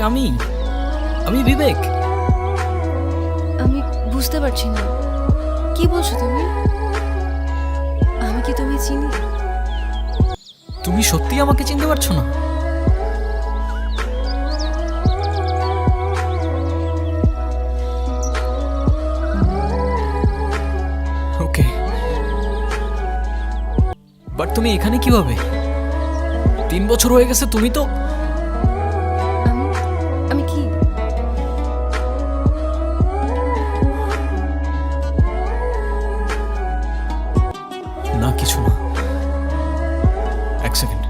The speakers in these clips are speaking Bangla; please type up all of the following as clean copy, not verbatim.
আমি আমি বিবেক। আমি বুঝতে পারছি না, কি বলছো তুমি? আমি কি তুমি চিনি? তুমি সত্যি আমাকে চিনতে পারছো না? ওকে, বাট তুমি এখানে কিভাবে? 3 বছর হয়ে গেছে, তুমি তো আমি আমি কি? না, কিছু না। এক সেকেন্ড।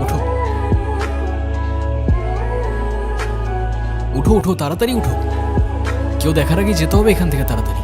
উঠো উঠো উঠো, তাড়াতাড়ি উঠো। কেউ দেখার আগে যেতে হবে এখান থেকে তাড়াতাড়ি।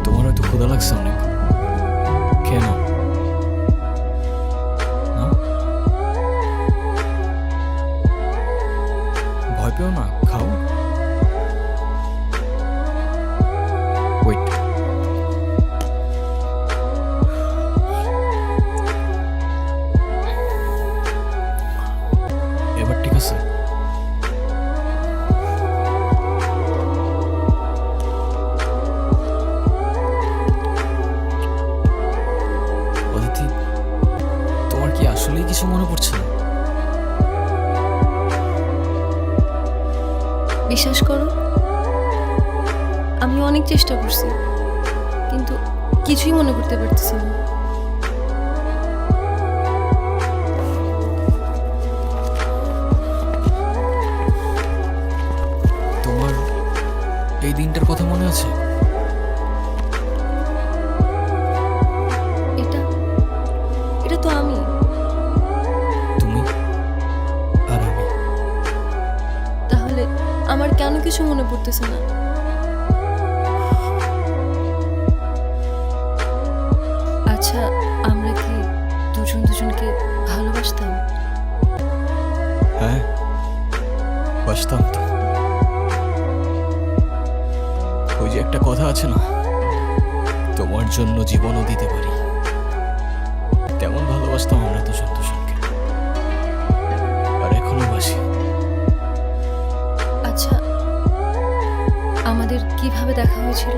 তোমার হয়তো ক্ষুধা লাগছে অনেক, খেয়ে নাও। না, ভয় পেও না, খাও। ওয়েট, এবার ঠিক আছে? অদিতি, তোমার কি আসলেই কিছু মনে পড়ছে না? বিশ্বাস করো, আমি অনেক চেষ্টা করছি, কিন্তু কিছুই মনে করতে পারতেছি না। তোমার এই দিনটার কথা মনে আছে? এটা এটা তো আমি। তুমি আর আমি। তাহলে আমার কেন কিছু মনে পড়তেছে না? আচ্ছা, আমরা কি দুজন দুজনকে ভালোবাসতাম? হ্যাঁ, বাসতাম তো। ওই যে একটা কথা আছে না, তোমার জন্য জীবনও দিতে পারি, তেমন ভালোবাসতাম আমরা দুজন দুজনকে, আর এখনো বাসি। আচ্ছা, আমাদের কিভাবে দেখা হয়েছিল?